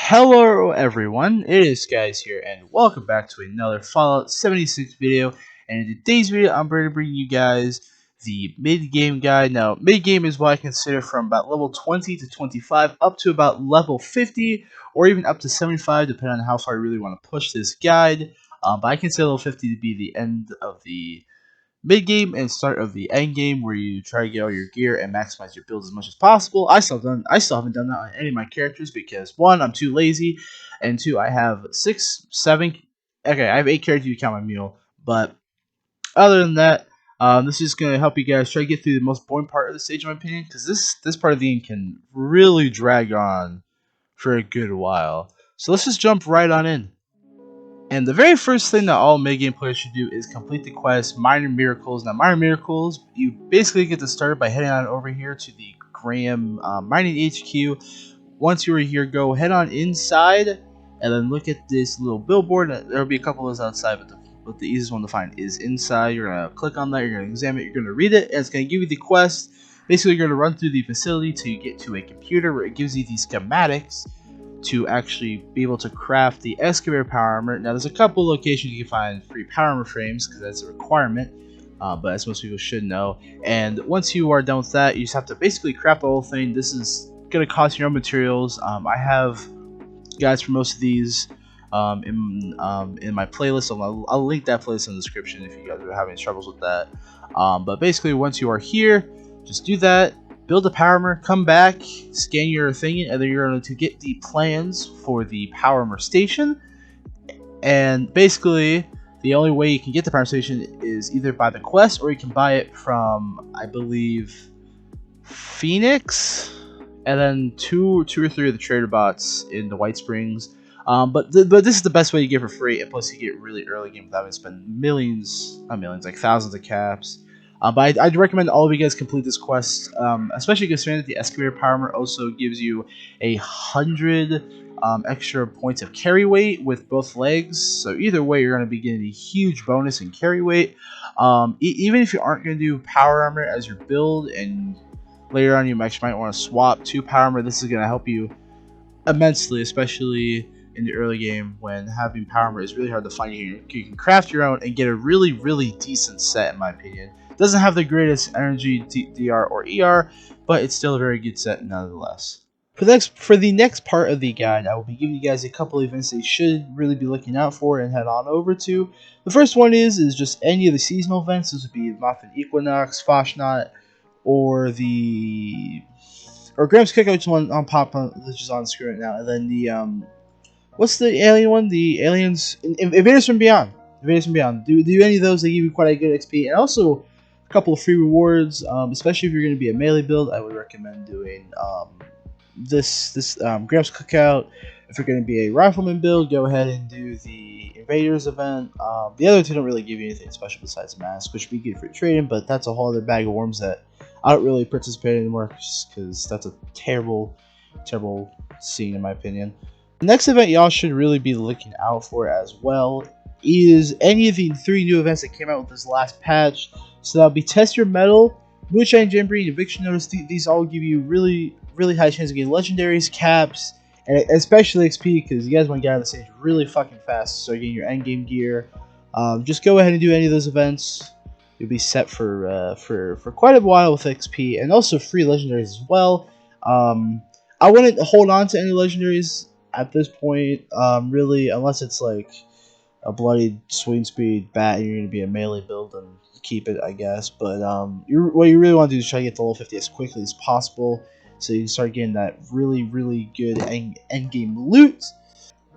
Hello everyone, it is Skyz here and welcome back to another Fallout 76 video. And in today's video I'm going to bring you guys the mid-game guide. Now mid-game is what I consider from about level 20 to 25 up to about level 50 or even up to 75 depending on how far I really want to push this guide. But I consider level 50 to be the end of the mid game and start of the end game, where you try to get all your gear and maximize your build as much as possible. I still haven't done that on any of my characters because one, I'm too lazy, and two, I have 6, 7. Okay, I have 8 characters if you count my mule, but other than that, this is going to help you guys try to get through the most boring part of the stage, in my opinion, because this part of the game can really drag on for a good while. So let's just jump right on in. And the very first thing that all mid-game players should do is complete the quest Minor Miracles. Now, Minor Miracles, you basically get to start by heading on over here to the Graham Mining HQ. Once you are here, go head on inside and then look at this little billboard. There will be a couple of those outside, but the easiest one to find is inside. You're going to click on that, you're going to examine it, you're going to read it, and it's going to give you the quest. Basically, you're going to run through the facility till you get to a computer where it gives you these schematics to actually be able to craft the Excavator power armor. Now, there's a couple locations you can find free power armor frames because that's a requirement, but as most people should know. And once you are done with that, you just have to basically craft the whole thing. This is going to cost your own materials. I have guides for most of these in my playlist, so I'll link that playlist in the description if you guys are having troubles with that. But basically, once you are here, just do that. Build a power armor, come back, scan your thing, and then you're going to get the plans for the power armor station. And basically, the only way you can get the power station is either by the quest, or you can buy it from, I believe, Phoenix, and then two or three of the trader bots in the White Springs. But this is the best way you get for free, and plus you get really early game without having to spend not millions, like thousands of caps. But I'd recommend all of you guys complete this quest, especially considering that the Excavator power armor also gives you 100 extra points of carry weight with both legs. So either way, you're going to be getting a huge bonus in carry weight. Even if you aren't going to do power armor as your build, and later on you might want to swap to power armor, this is going to help you immensely, especially in the early game when having power armor is really hard to find. You can craft your own and get a really decent set, in my opinion. Doesn't have the greatest energy DR or ER, but it's still a very good set nonetheless. For the next part of the guide, I will be giving you guys a couple of events that you should really be looking out for and head on over to. The first one is just any of the seasonal events. This would be Moth and Equinox, Foshnot, or Graham's Cookout, which one on pop, which is on the screen right now, and then the what's the alien one? The aliens, Invaders from Beyond. Invaders from Beyond. Do any of those? They give you quite a good XP, and also a couple of free rewards. Especially if you're going to be a melee build, I would recommend doing this Graham's Cookout. If you're going to be a rifleman build, go ahead and do the Invaders event. The other two don't really give you anything special besides mask, which would be good for trading, but that's a whole other bag of worms that I don't really participate in anymore because that's a terrible scene in my opinion. The next event y'all should really be looking out for as well is any of the 3 new events that came out with this last patch. So that'll be Test Your Metal, Moonshine Jamboree, and Eviction Notice. These all give you really high chance of getting legendaries, caps, and especially XP, because you guys want to get out of the stage really fucking fast. So getting your endgame gear. Just go ahead and do any of those events. You'll be set for quite a while with XP, and also free legendaries as well. I wouldn't hold on to any legendaries at this point, really, unless it's like a bloody swing speed bat and you're going to be a melee build, and keep it, I guess. But what you really want to do is try to get to level 50 as quickly as possible, so you can start getting that really good end game loot.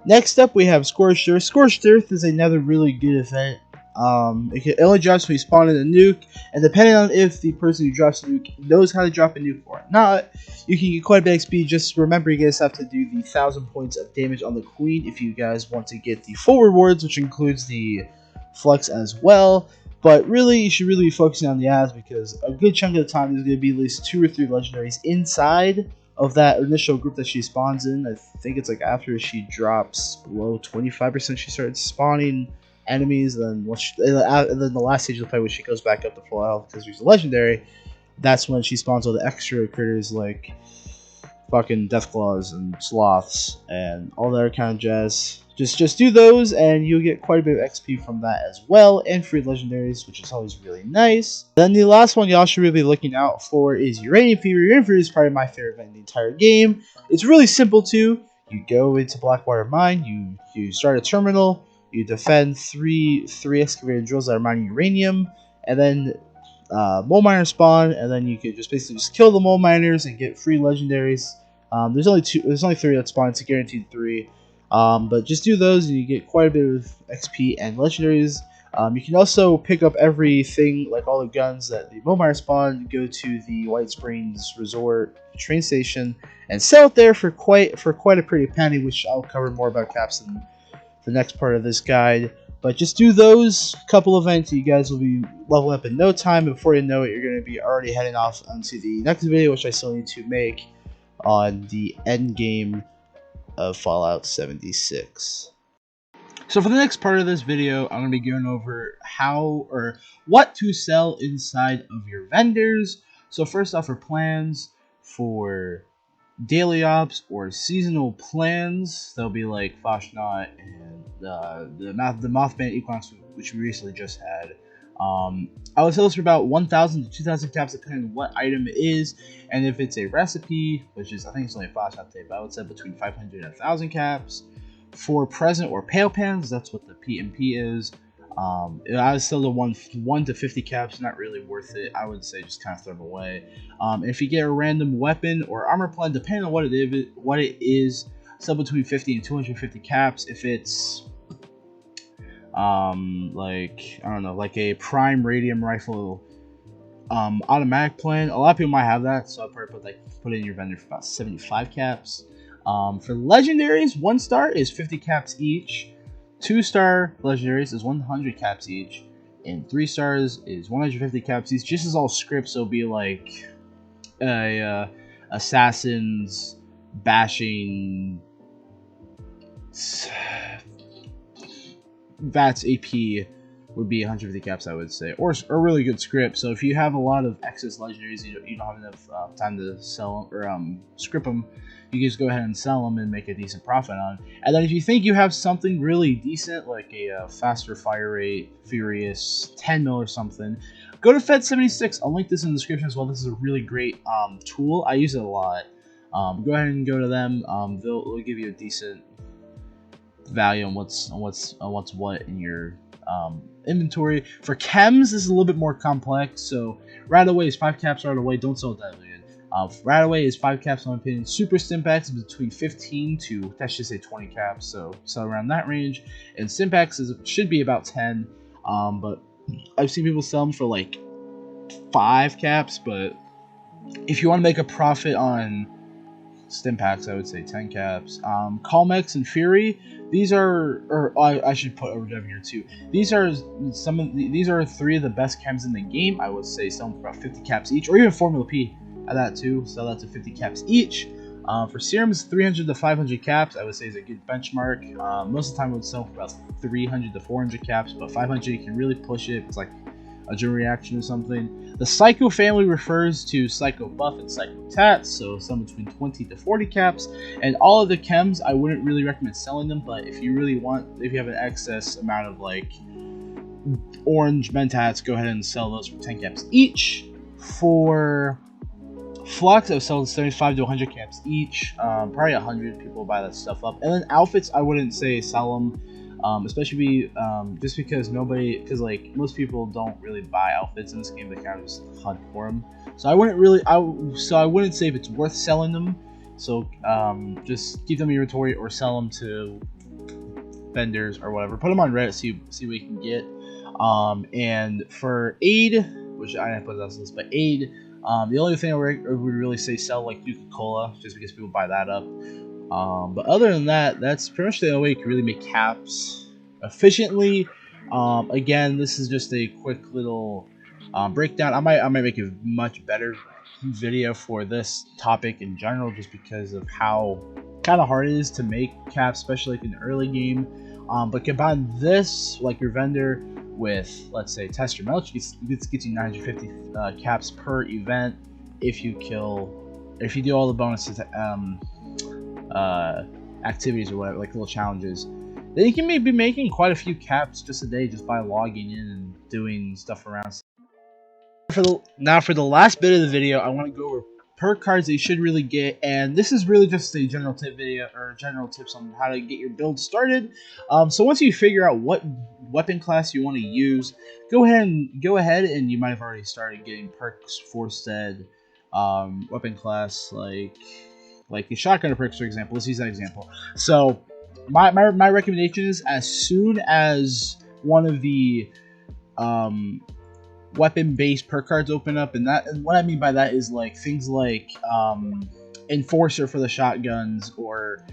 Next up, we have Scorched Earth. Scorched Earth is another really good event. It only drops when you spawn in a nuke, and depending on if the person who drops the nuke knows how to drop a nuke or not, you can get quite a bit of XP. Just remember, you guys have to do the 1,000 points of damage on the Queen if you guys want to get the full rewards, which includes the Flux as well. But really, you should really be focusing on the ads, because a good chunk of the time there's going to be at least 2 or 3 legendaries inside of that initial group that she spawns in. I think it's like after she drops below 25%, she starts spawning enemies, and then the last stage of the play, when she goes back up to full health because she's a legendary, that's when she spawns all the extra critters like fucking Deathclaws and Sloths and all that kind of jazz. Just do those, and you'll get quite a bit of XP from that as well, and free legendaries, which is always really nice. Then the last one y'all should really be looking out for is Uranium Fever. Uranium Fever is probably my favorite event in the entire game. It's really simple too. You go into Blackwater Mine, you start a terminal, you defend three excavator drills that are mining uranium, and then mole miners spawn, and then you can just basically just kill the mole miners and get free legendaries. There's only 3 that spawn. It's a guaranteed 3. But just do those and you get quite a bit of XP and legendaries. You can also pick up everything, like all the guns that the mole miner spawn, go to the White Springs Resort train station and sell it there for quite a pretty penny, which I'll cover more about caps in the next part of this guide. But just do those couple events, you guys will be leveling up in no time, and before you know it, you're going to be already heading off onto the next video, which I still need to make on the end game of Fallout 76. So for the next part of this video, I'm going to be going over how or what to sell inside of your vendors. So first off, for plans, for daily ops or seasonal plans, they'll be like Foshnot and the Mothman Equinox, which we recently just had. I would sell this for about 1,000 to 2,000 caps, depending on what item it is, and if it's a recipe, which is, I think it's only a Foshnot tape, I would say between 500 and 1,000 caps. For present or pale pans, that's what the PMP is. I would sell the 1 to 50 caps, not really worth it. I would say just kind of throw them away. If you get a random weapon or armor plan, depending on what it is, sell between 50 and 250 caps. If it's like, I don't know, like a prime radium rifle automatic plan, a lot of people might have that, so I'll probably put it in your vendor for about 75 caps. For legendaries, 1 star is 50 caps each. 2-star legendaries is 100 caps each, and 3 stars is 150 caps each. Just as all scripts, it'll be like assassins bashing VATS AP would be 150 caps, I would say, or a really good script. So if you have a lot of excess legendaries, you don't have enough time to sell them or script them, you can just go ahead and sell them and make a decent profit on. And then if you think you have something really decent, like a faster fire rate, Furious 10 mil or something, go to Fed 76. I'll link this in the description as well. This is a really great tool. I use it a lot. Go ahead and go to them. They'll give you a decent value on what's what in your inventory. For chems, this is a little bit more complex. So right away is 5 caps right away. Don't sell it that way. Right away is 5 caps in my opinion. Super Stimpaks is between 15 to, let's just say 20 caps, so around that range. And Stimpaks should be about 10, but I've seen people sell them for like 5 caps. But if you want to make a profit on Stimpaks, I would say 10 caps. Calmex and Fury, these are, or I should put Overdrive here too. These are 3 of the best chems in the game. I would say sell them for about 50 caps each, or even Formula P. At that too, sell that to 50 caps each. For serums, 300 to 500 caps, I would say is a good benchmark. Most of the time, I would sell for about 300 to 400 caps, but 500 you can really push it. It's like a gym reaction or something. The Psycho family refers to Psycho Buff and Psycho Tats, so some between 20 to 40 caps. And all of the chems, I wouldn't really recommend selling them, but if you really want, if you have an excess amount of like orange Mentats, go ahead and sell those for 10 caps each. For Flux, I would sell 75 to 100 caps each. Probably 100 people buy that stuff up. And then outfits, I wouldn't say sell them, especially just because like most people don't really buy outfits in this game. They kind of just hunt for them. So I wouldn't say if it's worth selling them. So just keep them in your inventory or sell them to vendors or whatever. Put them on Reddit, see what you can get. And for aid, which I didn't put this on this, but aid. The only thing I would really say sell like Nuka-Cola, just because people buy that up. But other than that, that's pretty much the only way you can really make caps efficiently. Again, this is just a quick little breakdown. I might make a much better video for this topic in general, just because of how kind of hard it is to make caps, especially like in the early game. But combine this, like your vendor, with, let's say, Test Your Melch, it gets you 950 caps per event if you kill if you do all the bonuses, activities or whatever, like little challenges, then you can be making quite a few caps just a day just by logging in and doing stuff around. Now for the last bit of the video, I want to go over perk cards that you should really get, and this is really just a general tip video or general tips on how to get your build started. So once you figure out what weapon class you want to use, go ahead and you might have already started getting perks for said weapon class, like the shotgunner perks, for example. Let's use that example. So my recommendation is, as soon as one of the weapon-based perk cards open up, and what I mean by that is like things like Enforcer for the shotguns, or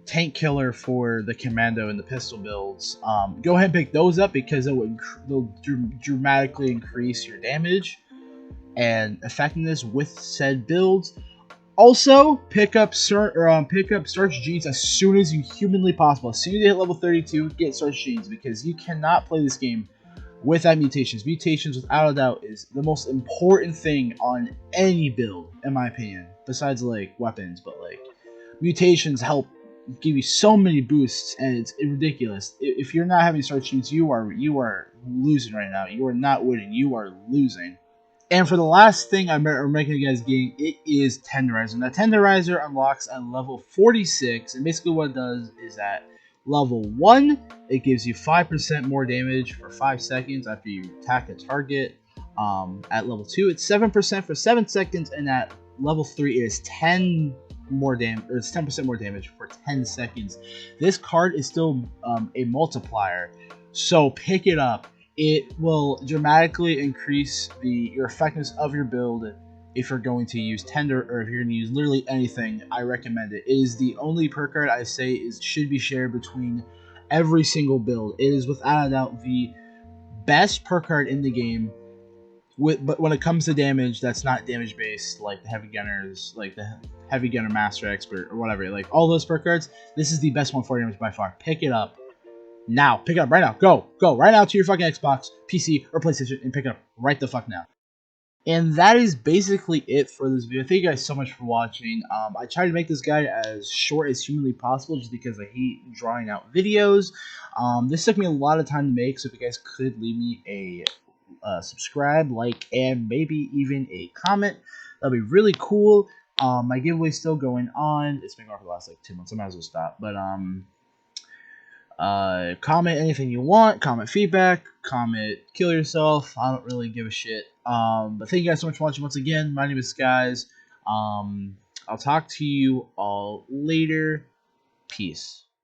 Tank Killer for the commando and the pistol builds. Go ahead and pick those up, because they'll dramatically increase your damage and effectiveness with said builds. Also, pick up Starch Jeans as soon as you humanly possible. As soon as you hit level 32, get Starch Jeans, because you cannot play this game without mutations. Mutations, without a doubt, is the most important thing on any build, in my opinion. Besides like weapons, but like mutations help give you so many boosts, and it's ridiculous. If you're not having Starch Jeans, you are losing right now. You are not winning. You are losing. And for the last thing I'm making you guys game, it is Tenderizer. Now, Tenderizer unlocks at level 46, and basically what it does is at level 1, it gives you 5% more damage for 5 seconds after you attack a target. At level 2, it's 7% for 7 seconds, and at level 3, it is 10% more damage for 10 seconds. This card is still a multiplier, so pick it up. It will dramatically increase your effectiveness of your build if you're going to use Tender, or if you're going to use literally anything. I recommend it. It is the only perk card I say should be shared between every single build. It is without a doubt the best perk card in the game. But when it comes to damage, that's not damage based, like the heavy gunners, like the heavy gunner master expert or whatever. Like all those perk cards, this is the best one for damage by far. Pick it up. Now, pick it up right now. Go right now to your fucking Xbox, PC, or PlayStation, and pick it up right the fuck now. And that is basically it for this video. Thank you guys so much for watching. I tried to make this guide as short as humanly possible, just because I hate drawing out videos. This took me a lot of time to make, so if you guys could leave me a subscribe, like, and maybe even a comment, that'd be really cool. My giveaway's still going on. It's been going for the last like 2 months. I might as well stop. But comment anything you want, comment feedback, comment kill yourself. I don't really give a shit. But thank you guys so much for watching once again. My name is Skyz. I'll talk to you all later. Peace.